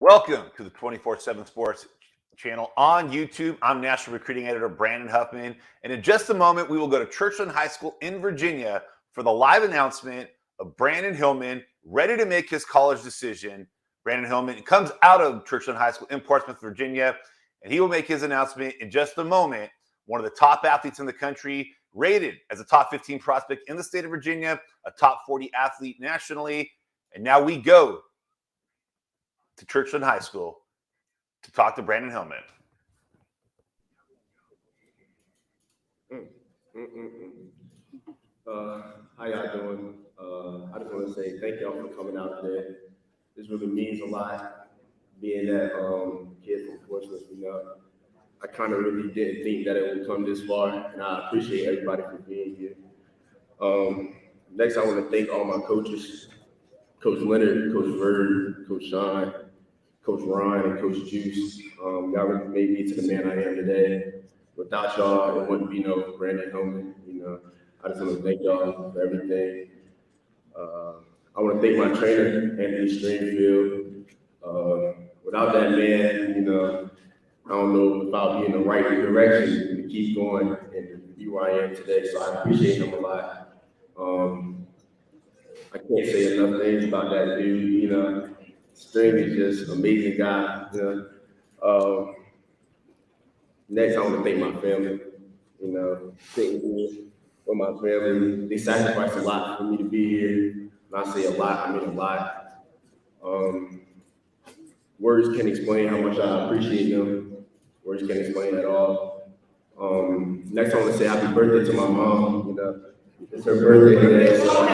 Welcome to the 24/7 Sports channel on YouTube. I'm National Recruiting Editor Brandyn Hillman, and in just a moment, we will go to Churchland High School in Virginia for the live announcement of Brandyn Hillman ready to make his college decision. Brandyn Hillman comes out of Churchland High School in Portsmouth, Virginia, and he will make his announcement in just a moment. One of the top athletes in the country, rated as a top 15 prospect in the state of Virginia, a top 40 athlete nationally, and now we go to Churchland High School to talk to Brandyn Hillman. How y'all doing? I just want to say thank y'all for coming out today. This really means a lot. Being that kid from Portsmouth, I kind of really didn't think that it would come this far, and I appreciate everybody for being here. Next, I want to thank all my coaches, Coach Leonard, Coach Bird, Coach Sean, Coach Ryan, and Coach Juice. Y'all really made me to the man I am today. Without y'all, it wouldn't be no Brandyn Hillman. I just want to thank y'all for everything. I want to thank my trainer, Anthony Stringfield. Without that man, I don't know if I'll be in the right direction to keep going and be where I am today. So I appreciate him a lot. I can't say enough things about that dude. String is just an amazing guy. Next, I want to thank my family. Sitting here with my family, they sacrificed a lot for me to be here. When I say a lot, I mean a lot. Words can't explain how much I appreciate them. Words can't explain at all. Next, I want to say happy birthday to my mom. It's her birthday today. So.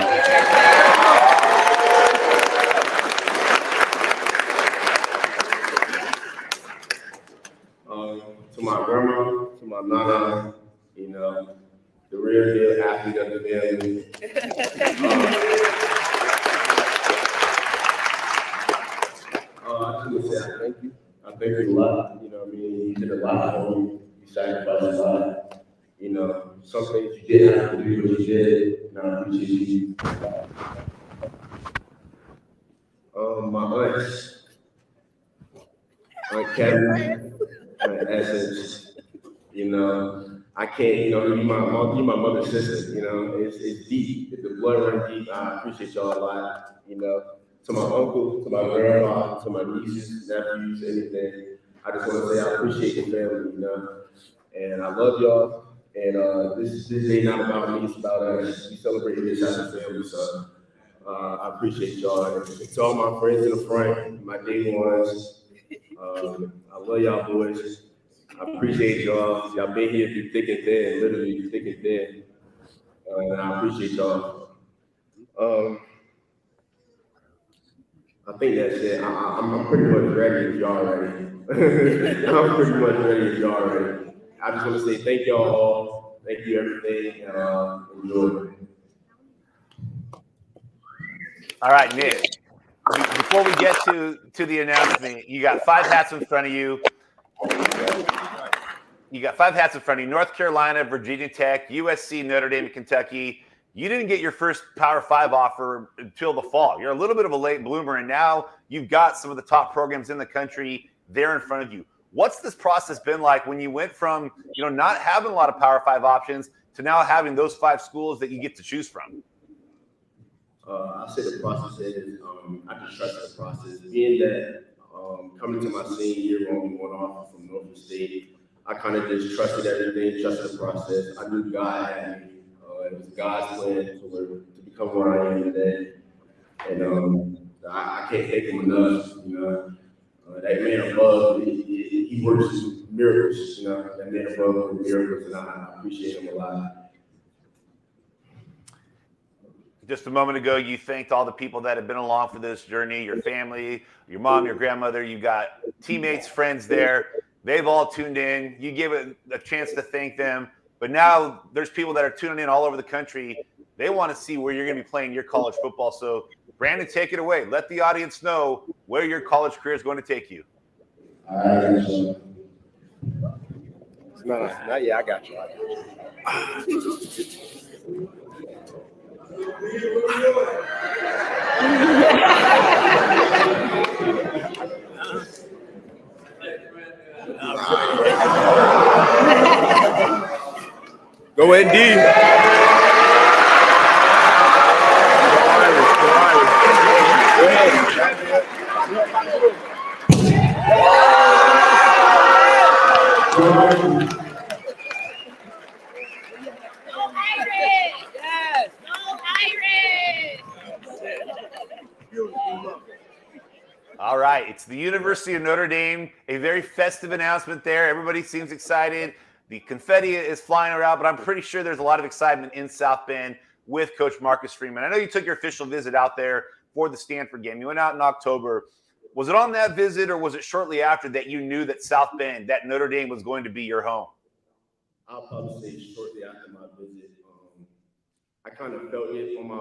To my grandma, to my nana, the real deal athlete of the family. I just want to say I thank you. I thank you a lot. You did a lot for me. You sacrificed a lot. Some things you didn't have to do, but you did, and I appreciate you. My aunts, Aunt Kevin, Aunt Essence, I can't, you my mother's sister, it's deep. If the blood runs deep, I appreciate y'all a lot, To my uncle, to my grandma, to my nieces, nephews, anything. I just want to say I appreciate the family, and I love y'all. And this day not about me, it's about us. We celebrating this as a family, so I appreciate y'all. And to all my friends in the front, my day ones, I love y'all boys. I appreciate y'all. Y'all been here through thick and thin, literally through thick and thin. And I appreciate y'all. I think that's it. I'm pretty much ready if y'all ready. I'm pretty much ready if y'all ready. I just want to say thank y'all all. Thank you everything, and enjoy. All right, Nick. Before we get to the announcement, you got 5 hats in front of you. You got 5 hats in front of you: North Carolina, Virginia Tech, USC, Notre Dame, and Kentucky. You didn't get your first Power 5 offer until the fall. You're a little bit of a late bloomer, and now you've got some of the top programs in the country there in front of you. What's this process been like when you went from, not having a lot of Power 5 options to now having those 5 schools that you get to choose from? I say the process is, I just trust the process. Being that coming to my senior year, only one offer from Norfolk State, I kind of just trusted everything, trusted the process. I knew God had me. It was God's plan to become where I am today. And I can't thank him enough. That man above, he works miracles. That man above works miracles, and I appreciate him a lot. Just a moment ago, you thanked all the people that have been along for this journey, your family, your mom, your grandmother. You got teammates, friends there. They've all tuned in. You give it a chance to thank them. But now there's people that are tuning in all over the country. They want to see where you're going to be playing your college football. So, Brandyn, take it away. Let the audience know where your college career is going to take you. No, not yet. I got you. Go ahead, D. Go ahead. All right, it's the University of Notre Dame. A very festive announcement there. Everybody seems excited. The confetti is flying around, but I'm pretty sure there's a lot of excitement in South Bend with Coach Marcus Freeman. I know you took your official visit out there for the Stanford game. You went out in October. Was it on that visit, or was it shortly after that you knew that South Bend, that Notre Dame was going to be your home? I'll probably say shortly after my visit. I kind of felt it on my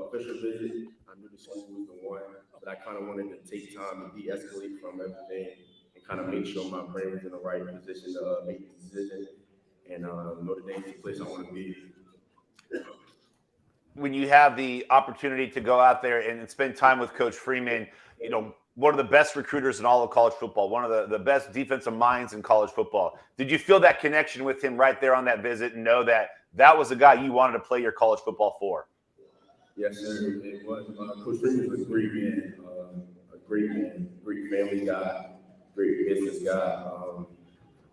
official visit. I knew the school was the one, but I kind of wanted to take time and de-escalate from everything and kind of make sure my brain was in the right position to make the decision. And Notre Dame's the place I want to be. When you have the opportunity to go out there and spend time with Coach Freeman, you know, one of the best recruiters in all of college football, one of the best defensive minds in college football. Did you feel that connection with him right there on that visit and know that that was the guy you wanted to play your college football for? Yes, sir. It was. Coach Freeman was a great man, great family guy, great business guy.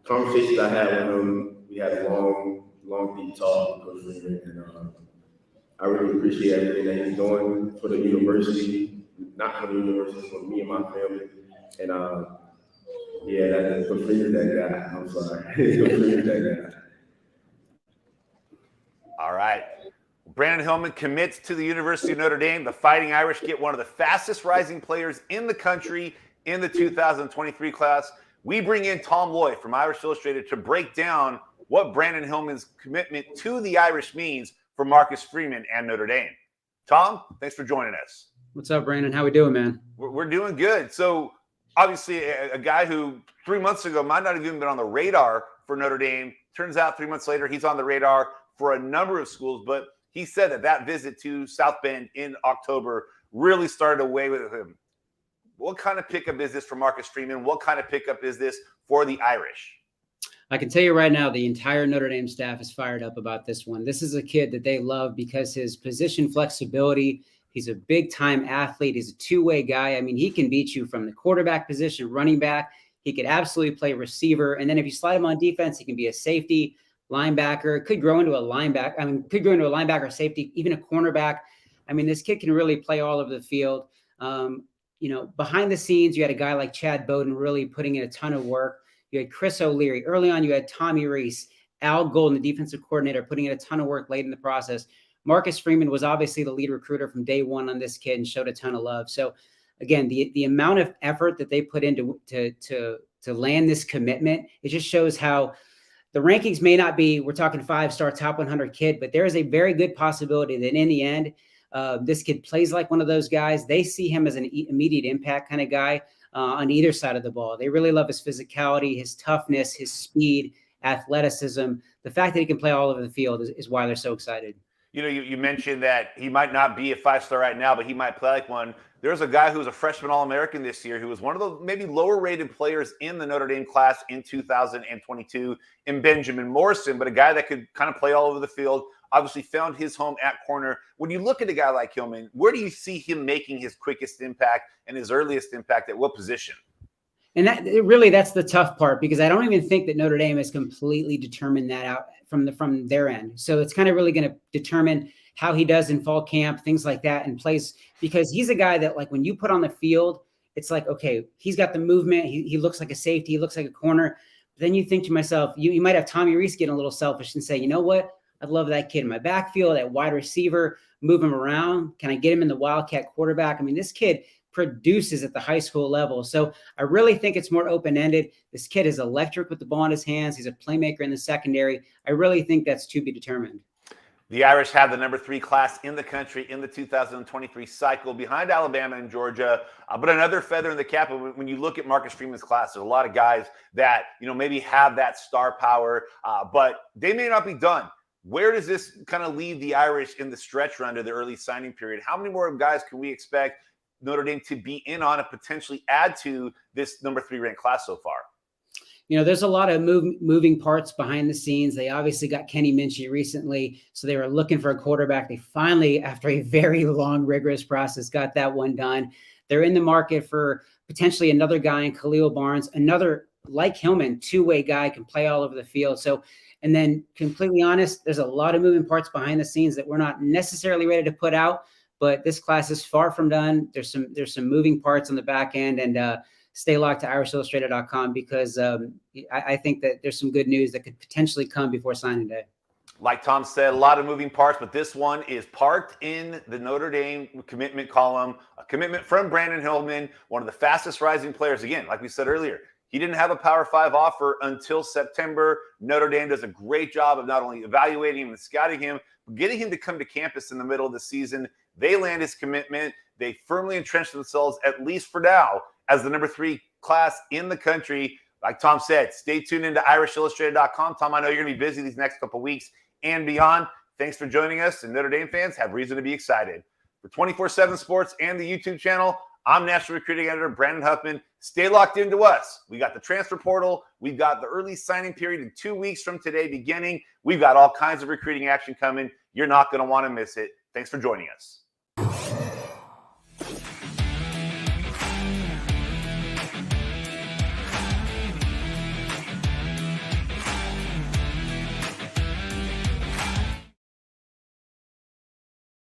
Conversations I had with him, we had a long, deep talk with Coach Freeman, and I really appreciate everything that he's doing for the university, not for the university, for me and my family. And yeah, that's Coach Freeman's that guy. I'm sorry. Coach Freeman's that guy. All right. Brandyn Hillman commits to the University of Notre Dame. The Fighting Irish get one of the fastest rising players in the country in the 2023 class. We bring in Tom Loy from Irish Illustrated to break down what Brandyn Hillman's commitment to the Irish means for Marcus Freeman and Notre Dame. Tom, thanks for joining us. What's up, Brandon? How we doing, man? We're doing good. So obviously a guy who 3 months ago might not have even been on the radar for Notre Dame. Turns out 3 months later, he's on the radar for a number of schools. But he said that visit to South Bend in October really started away with him. What kind of pickup is this for Marcus Freeman? What kind of pickup is this for the Irish? I can tell you right now, the entire Notre Dame staff is fired up about this one. This is a kid that they love because his position flexibility, he's a big-time athlete. He's a two-way guy. I mean, he can beat you from the quarterback position, running back. He could absolutely play receiver. And then if you slide him on defense, he can be a safety, linebacker, could grow into a linebacker. I mean, could grow into a linebacker, safety, even a cornerback. I mean, this kid can really play all over the field. You know, behind the scenes, you had a guy like Chad Bowden really putting in a ton of work. You had Chris O'Leary. Early on, you had Tommy Reese, Al Golden, the defensive coordinator, putting in a ton of work late in the process. Marcus Freeman was obviously the lead recruiter from day one on this kid and showed a ton of love. So, again, the amount of effort that they put into to land this commitment, it just shows how the rankings may not be, we're talking 5-star top 100 kid, but there is a very good possibility that in the end, this kid plays like one of those guys. They see him as an immediate impact kind of guy on either side of the ball. They really love his physicality, his toughness, his speed, athleticism. The fact that he can play all over the field is why they're so excited. You know, you mentioned that he might not be a 5-star right now, but he might play like one. There's a guy who was a freshman All-American this year who was one of the maybe lower-rated players in the Notre Dame class in 2022 in Benjamin Morrison, but a guy that could kind of play all over the field, obviously found his home at corner. When you look at a guy like Hillman, where do you see him making his quickest impact and his earliest impact at what position? And that's the tough part, because I don't even think that Notre Dame has completely determined that out from their end. So it's kind of really going to determine how he does in fall camp, things like that, and plays, because he's a guy that, like, when you put on the field, it's like, okay, he's got the movement. He looks like a safety. He looks like a corner. But then you think to myself, you might have Tommy Reese getting a little selfish and say, you know what? I'd love that kid in my backfield, that wide receiver, move him around. Can I get him in the Wildcat quarterback? I mean, this kid produces at the high school level. So I really think it's more open-ended. This kid is electric with the ball in his hands. He's a playmaker in the secondary. I really think that's to be determined. The Irish have the number 3 class in the country in the 2023 cycle, behind Alabama and Georgia. But another feather in the cap, when you look at Marcus Freeman's class, there's a lot of guys that, you know, maybe have that star power, but they may not be done. Where does this kind of leave the Irish in the stretch run to the early signing period? How many more guys can we expect Notre Dame to be in on and potentially add to this number 3 ranked class so far? there's a lot of moving parts behind the scenes. They obviously got Kenny Minchie recently, so they were looking for a quarterback. They finally, after a very long, rigorous process, got that one done. They're in the market for potentially another guy in Khalil Barnes, another like Hillman, two-way guy, can play all over the field. So, and then completely honest, there's a lot of moving parts behind the scenes that we're not necessarily ready to put out, but this class is far from done. There's some moving parts on the back end, and stay locked to irishillustrated.com because I think that there's some good news that could potentially come before signing day. Like Tom said, a lot of moving parts, but this one is parked in the Notre Dame commitment column, a commitment from Brandyn Hillman, one of the fastest rising players. Again, like we said earlier, he didn't have a Power 5 offer until September. Notre Dame does a great job of not only evaluating him and scouting him, but getting him to come to campus in the middle of the season. They land his commitment. They firmly entrench themselves, at least for now, as the number 3 class in the country. Like Tom said, stay tuned into irishillustrated.com. Tom, I know you're going to be busy these next couple weeks and beyond. Thanks for joining us, and Notre Dame fans have reason to be excited. For 24/7 Sports and the YouTube channel, I'm National Recruiting Editor Brandyn Huffman. Stay locked into us. We got the transfer portal. We've got the early signing period in 2 weeks from today beginning. We've got all kinds of recruiting action coming. You're not going to want to miss it. Thanks for joining us.